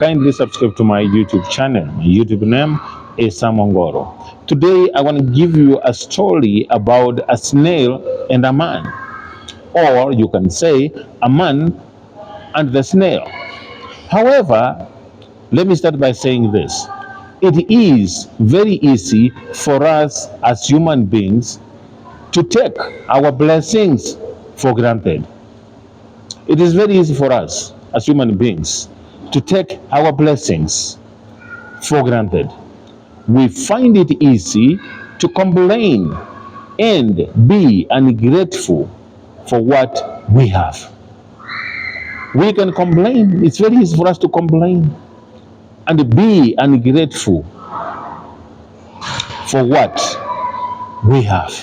Kindly subscribe to my YouTube channel. My YouTube name is Samongoro. Today, I want to give you a story about a snail and a man, or you can say a man and the snail. However, let me start by saying this. It is very easy for us as human beings to take our blessings for granted. It is very easy for us as human beings to take our blessings for granted. We find it easy to complain and be ungrateful for what we have. We can complain, it's very easy for us to complain and be ungrateful for what we have.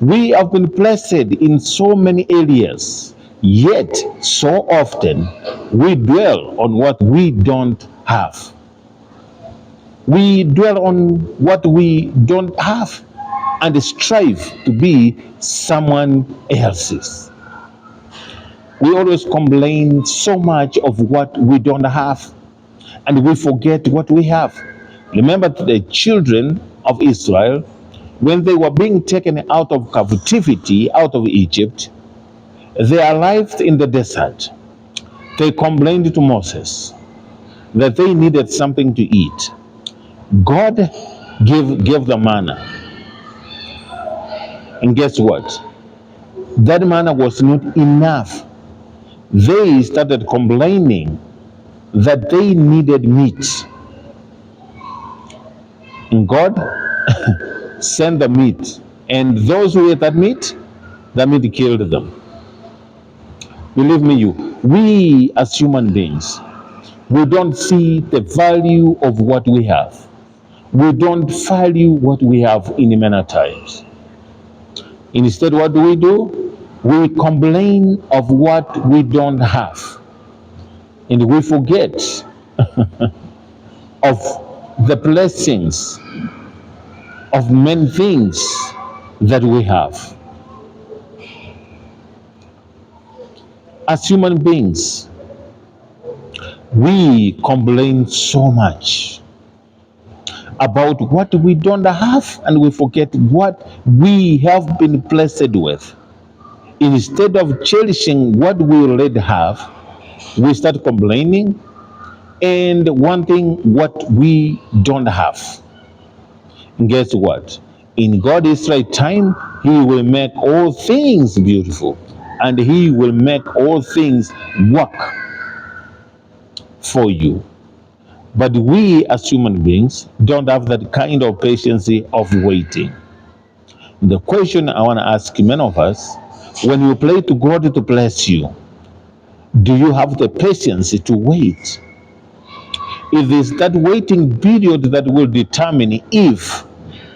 We have been blessed in so many areas, yet so often we dwell on what we don't have. We dwell on what we don't have and strive to be someone else's. We always complain so much of what we don't have and we forget what we have. Remember the children of Israel when they were being taken out of captivity, out of Egypt, they arrived in the desert. They complained to Moses that they needed something to eat. God gave the manna. And guess what? That manna was not enough. They started complaining that they needed meat. And God sent the meat. And those who ate that meat killed them. Believe me, we as human beings, we don't see the value of what we have. We don't value what we have in many times. Instead, what do? We complain of what we don't have. And we forget of the blessings of many things that we have. As human beings, we complain so much about what we don't have and we forget what we have been blessed with. Instead of cherishing what we already have, we start complaining and wanting what we don't have. And guess what? In God's right time, He will make all things beautiful and He will make all things work for you. But we as human beings don't have that kind of patience of waiting. The question I want to ask many of us, when you pray to God to bless you, do you have the patience to wait? It is that waiting period that will determine if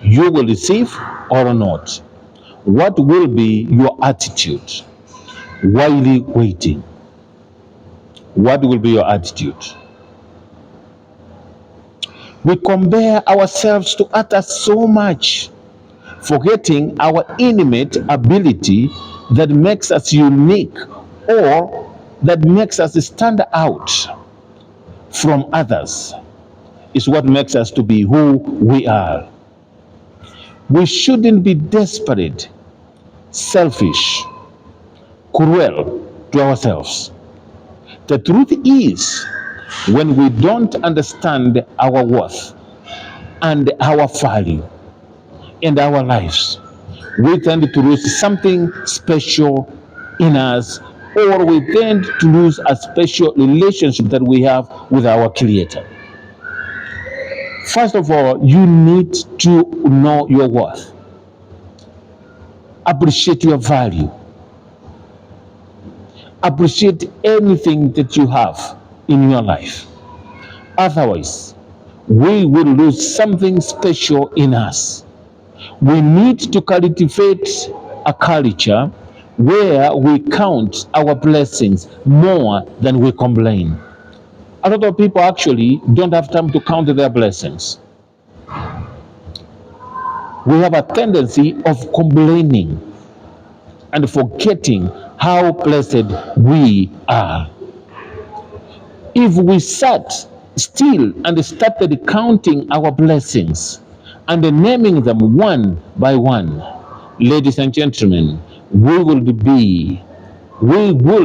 you will receive or not. What will be your attitude while waiting? What will be your attitude? We compare ourselves to others so much, forgetting our innate ability that makes us unique or that makes us stand out from others is what makes us to be who we are. We shouldn't be desperate, selfish, cruel to ourselves. The truth is, when we don't understand our worth and our value in our lives, we tend to lose something special in us, or we tend to lose a special relationship that we have with our Creator. First of all, you need to know your worth, appreciate your value, appreciate anything that you have in your life. Otherwise, we will lose something special in us. We need to cultivate a culture where we count our blessings more than we complain. A lot of people actually don't have time to count their blessings. We have a tendency of complaining and forgetting how blessed we are. If we sat still and started counting our blessings and naming them one by one, ladies and gentlemen, we would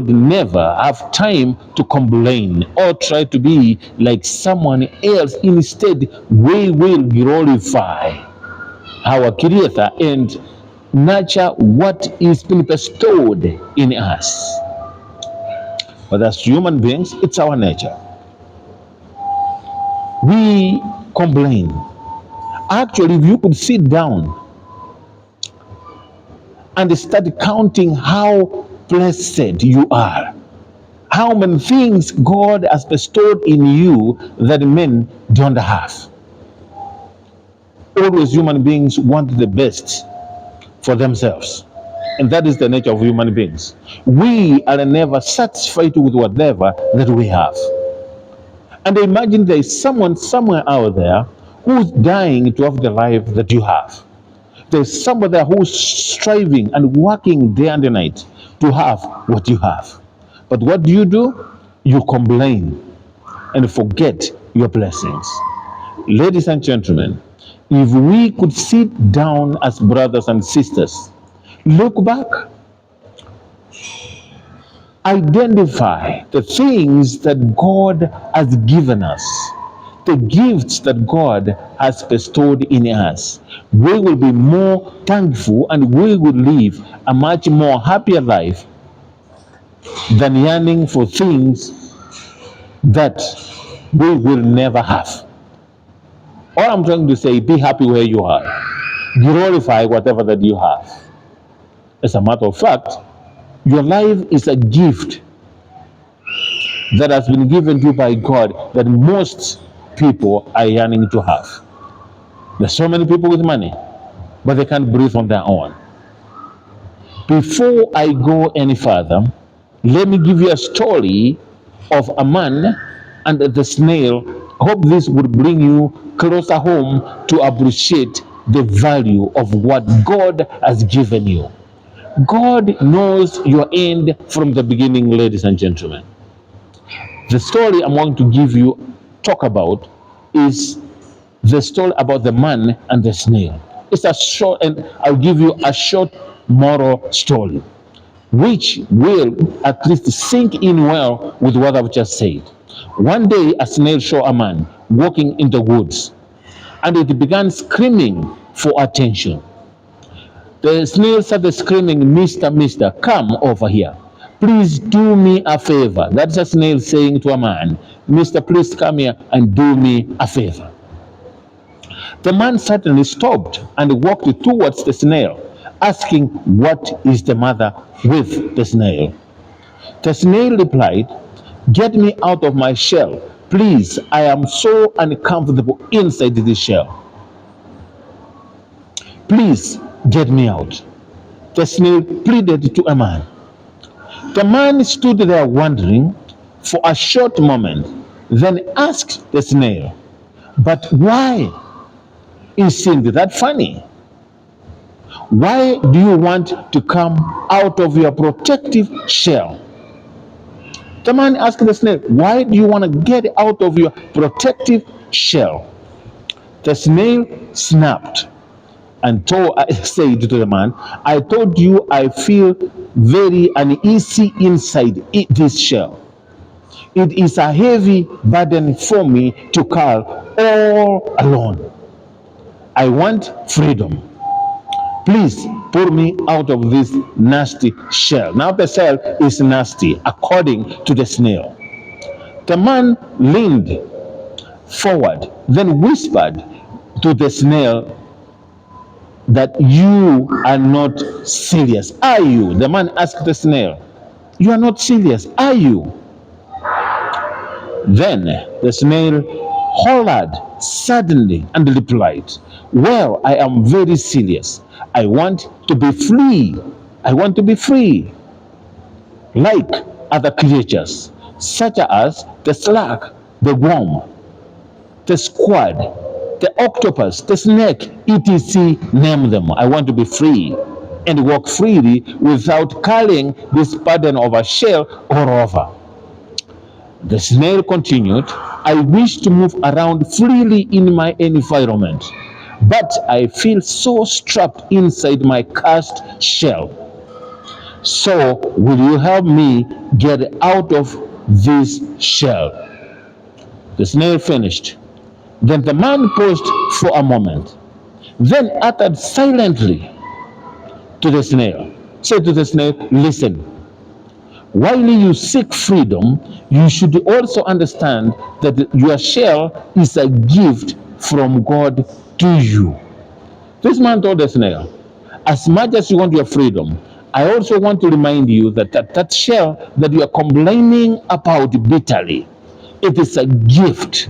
never have time to complain or try to be like someone else. Instead, we will glorify our Creator and nurture what is been bestowed in us. But as human beings, it's our nature. We complain. Actually, if you could sit down and start counting how blessed you are, how many things God has bestowed in you that men don't have. Always human beings want the best for themselves. And that is the nature of human beings. We are never satisfied with whatever that we have. And imagine there is someone somewhere out there who's dying to have the life that you have. There's someone there who's striving and working day and night to have what you have. But what do? You complain and forget your blessings. Ladies and gentlemen, if we could sit down as brothers and sisters, look back, identify the things that God has given us, the gifts that God has bestowed in us, we will be more thankful and we will live a much more happier life than yearning for things that we will never have. All I'm trying to say, be happy where you are. Glorify whatever that you have. As a matter of fact, your life is a gift that has been given to you by God that most people are yearning to have. There's so many people with money, but they can't breathe on their own. Before I go any further, let me give you a story of a man and the snail. I hope this would bring you closer home to appreciate the value of what God has given you. God knows your end from the beginning, ladies and gentlemen. The story I'm going to talk about, is the story about the man and the snail. It's a short, and I'll give you a short moral story, which will at least sink in well with what I've just said. One day, a snail saw a man walking in the woods, and it began screaming for attention. The snail started screaming, Mister, come over here. Please do me a favor. That's a snail saying to a man, Mister, please come here and do me a favor. The man suddenly stopped and walked towards the snail, asking what is the matter with the snail. The snail replied, get me out of my shell. Please, I am so uncomfortable inside this shell. Please get me out. The snail pleaded to a man. The man stood there wondering for a short moment, then asked the snail, but why? Isn't that funny? Why do you want to come out of your protective shell? The man asked the snail, why do you want to get out of your protective shell? The snail snapped and said to the man, I told you I feel very uneasy inside this shell. It is a heavy burden for me to carry all alone. I want freedom. Please pull me out of this nasty shell. Now the shell is nasty, according to the snail. The man leaned forward, then whispered to the snail that you are not serious. Are you? The man asked the snail, you are not serious, are you? Then the snail hollered suddenly and replied, well, I am very serious. I want to be free. I want to be free. Like other creatures, such as the slug, the worm, the squid, the octopus, the snake, etc. Name them. I want to be free and walk freely without carrying this burden of a shell or over. The snail continued, I wish to move around freely in my environment, but I feel so trapped inside my cast shell. So, will you help me get out of this shell? The snail finished. Then the man paused for a moment, then uttered silently to the snail, said to the snail, listen, while you seek freedom, you should also understand that your shell is a gift from God to you. This man told the snail, as much as you want your freedom, I also want to remind you that shell that you are complaining about bitterly, it is a gift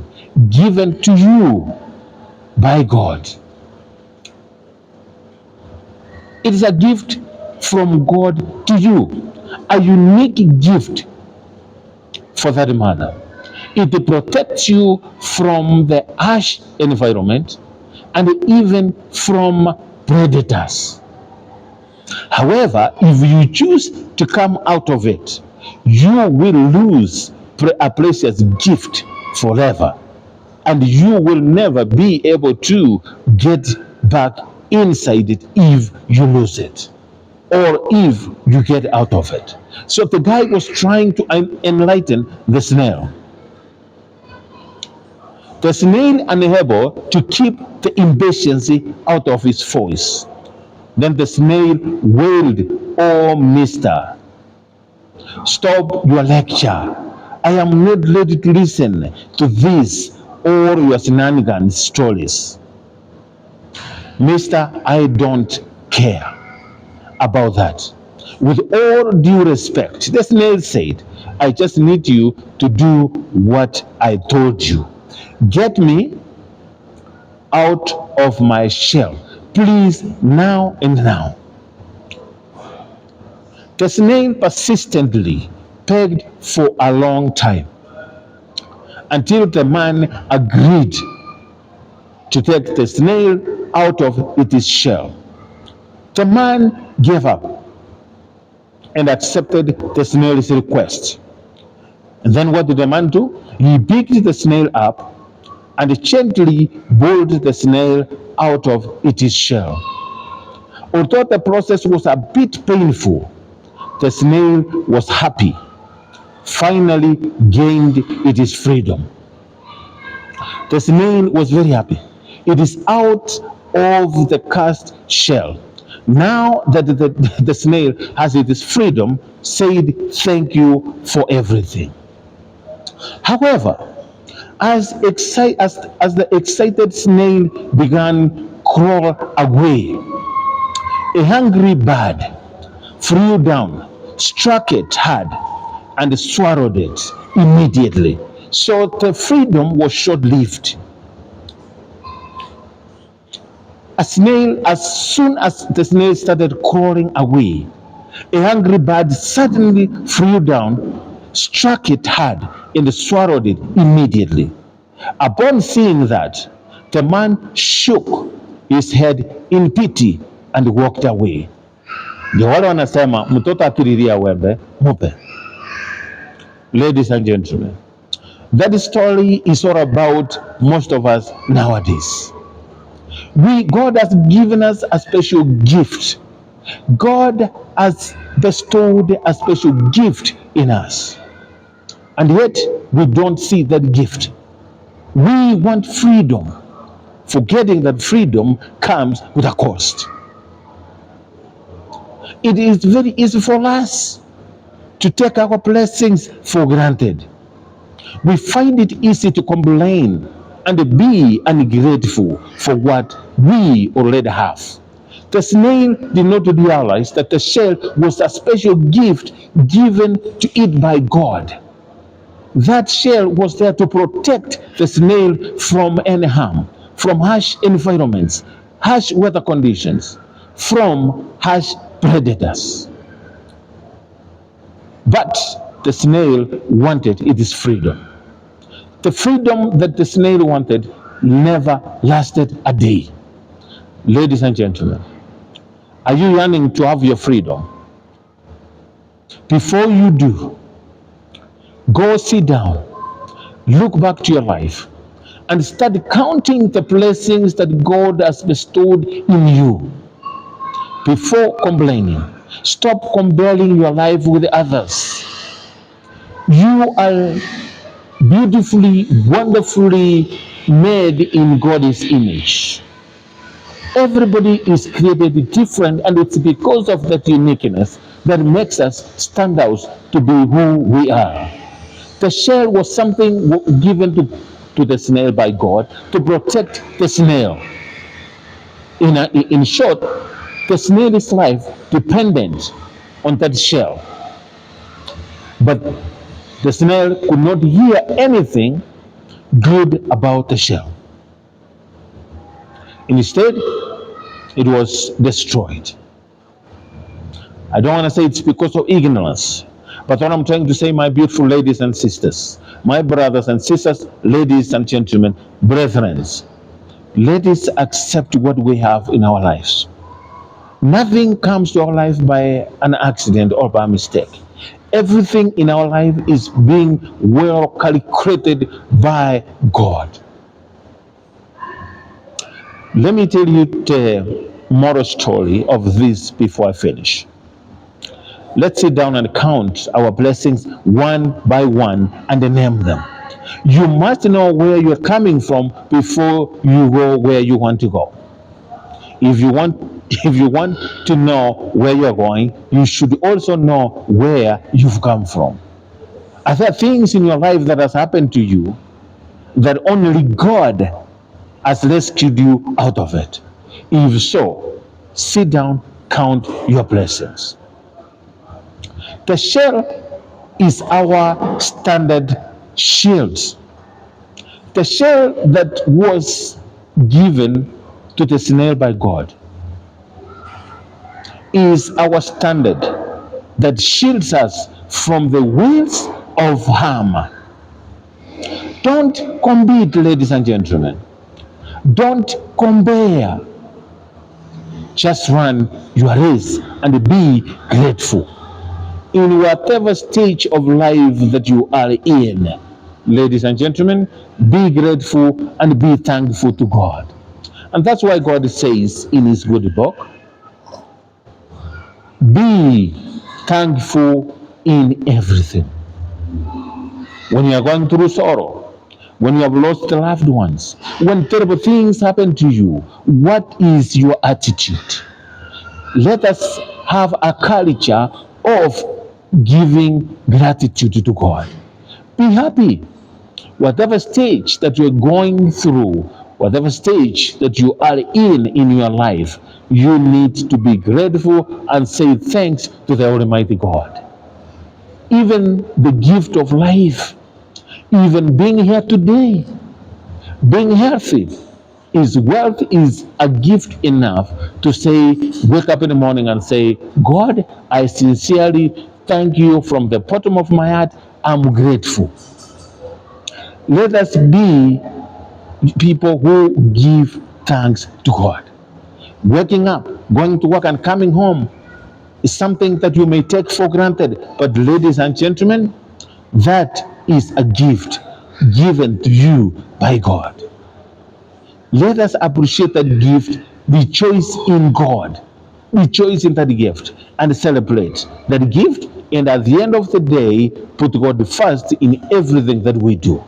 given to you by God. It is a gift from God to you, a unique gift for that matter. It protects you from the harsh environment and even from predators. However, if you choose to come out of it, you will lose a precious gift forever, and you will never be able to get back inside it if you lose it or if you get out of it. So the guy was trying to enlighten the snail. The snail unable to keep the impatience out of his voice. Then the snail wailed, oh, mister, stop your lecture. I am not ready to listen to this or your shenanigans stories. Mister, I don't care about that. With all due respect, the snail said, I just need you to do what I told you. Get me out of my shell, please, now and now. The snail persistently begged for a long time until the man agreed to take the snail out of its shell. The man gave up and accepted the snail's request. And then what did the man do? He picked the snail up and gently pulled the snail out of its shell. Although the process was a bit painful, the snail was happy, finally gained its freedom. The snail was very happy. It is out of the cast shell. Now that the snail has its freedom, said thank you for everything. However, as the excited snail began crawl away, a hungry bird flew down, struck it hard, and swallowed it immediately. So the freedom was short-lived. As soon as the snail started crawling away, a hungry bird suddenly flew down, struck it hard, and swallowed it immediately. Upon seeing that, the man shook his head in pity and walked away. Ndio wale wanasema mtoto akililia wembe mupe. Ladies and gentlemen, that story is all about most of us nowadays. God has given us a special gift. God has bestowed a special gift in us. And yet, we don't see that gift. We want freedom, forgetting that freedom comes with a cost. It is very easy for us to take our blessings for granted. We find it easy to complain and be ungrateful for what we already have. The snail did not realize that the shell was a special gift given to it by God. That shell was there to protect the snail from any harm, from harsh environments, harsh weather conditions, from harsh predators. But the snail wanted its freedom. The freedom that the snail wanted never lasted a day. Ladies and gentlemen, are you yearning to have your freedom? Before you do, Go sit down, look back to your life, and start counting the blessings that God has bestowed in you before complaining. Stop comparing your life with others. You are beautifully, wonderfully made in God's image. Everybody is created different, and it's because of that uniqueness that makes us stand out to be who we are. The shell was something given to the snail by God to protect the snail. In short, the snail's life dependent on that shell. But the snail could not hear anything good about the shell. Instead, it was destroyed. I don't want to say it's because of ignorance, but what I'm trying to say, my beautiful ladies and sisters, my brothers and sisters, ladies and gentlemen, brethren, let us accept what we have in our lives. Nothing comes to our life by an accident or by mistake. Everything in our life is being well calculated by God. Let me tell you the moral story of this before I finish. Let's sit down and count our blessings one by one and name them. You must know where you're coming from before you go where you want to go. If you want to know where you're going, you should also know where you've come from. Are there things in your life that has happened to you that only God has rescued you out of it? If so, sit down, count your blessings. The shell is our standard shield. The shell that was given to the snail by God is our standard that shields us from the winds of harm. Don't compete, ladies and gentlemen. Don't compare. Just run your race and be grateful. In whatever stage of life that you are in, ladies and gentlemen, be grateful and be thankful to God. And that's why God says in his good book, be thankful in everything. When you are going through sorrow, when you have lost loved ones, when terrible things happen to you, what is your attitude? Let us have a culture of giving gratitude to God. Be happy. Whatever stage that you're going through, whatever stage that you are in your life, you need to be grateful and say thanks to the Almighty God. Even the gift of life, even being here today, being healthy, is wealth is a gift enough to say, wake up in the morning and say, God, I sincerely thank you from the bottom of my heart. I'm grateful. Let us be people who give thanks to God. Waking up, going to work, and coming home is something that you may take for granted. But, ladies and gentlemen, that is a gift given to you by God. Let us appreciate that gift, rejoice in God, rejoice in that gift, and celebrate that gift. And at the end of the day, put God first in everything that we do.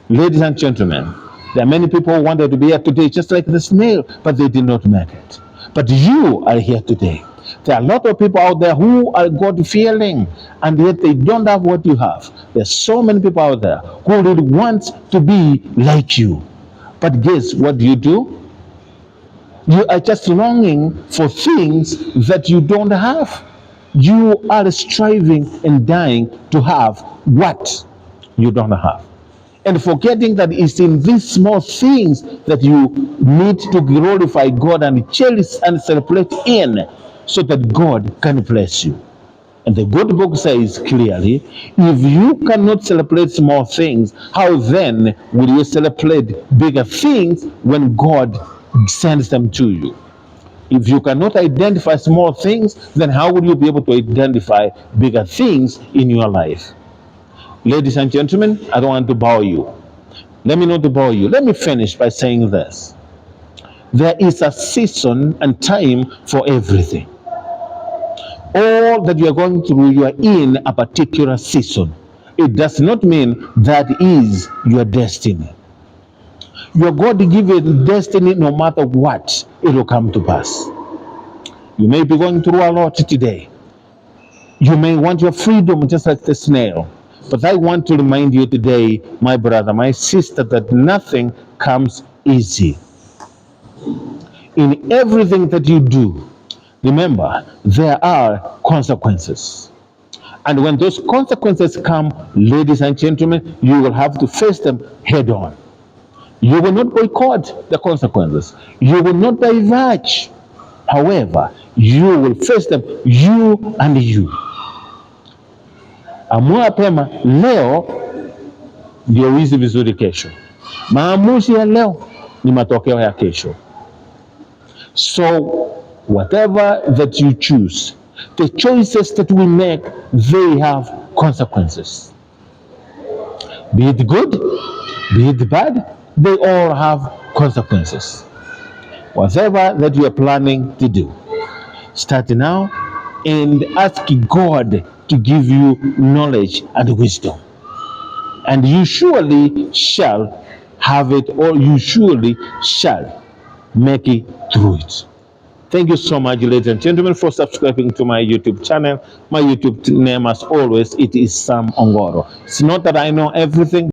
Ladies and gentlemen, there are many people who wanted to be here today, just like the snail, but they did not make it. But you are here today. There are a lot of people out there who are God-fearing, and yet they don't have what you have. There's so many people out there who really want to be like you. But guess what do? You are just longing for things that you don't have. You are striving and dying to have what you don't have. And forgetting that it's in these small things that you need to glorify God and cherish and celebrate in, so that God can bless you. And the good book says clearly, if you cannot celebrate small things, how then will you celebrate bigger things when God sends them to you? If you cannot identify small things, then how will you be able to identify bigger things in your life? Ladies and gentlemen, I don't want to bore you. Let me not bore you. Let me finish by saying this. There is a season and time for everything. All that you are going through, you are in a particular season. It does not mean that is your destiny. Your God given destiny, no matter what, it will come to pass. You may be going through a lot today. You may want your freedom just like the snail. But I want to remind you today, my brother, my sister, that nothing comes easy. In everything that you do, remember, there are consequences. And when those consequences come, ladies and gentlemen, you will have to face them head on. You will not boycott the consequences. You will not diverge. However, you will face them, you and you. Amua pema leo ndio wizi vizuri kesho. Maamuzi ya leo ni matokeo ya kesho. So whatever that you choose, the choices that we make, they have consequences. Be it good, be it bad, they all have consequences. Whatever that you are planning to do, start now and ask God to give you knowledge and wisdom. And you surely shall have it, or you surely shall make it through it. Thank you so much, ladies and gentlemen, for subscribing to my YouTube channel. My YouTube name, as always, it is Sam Ongoro. It's not that I know everything.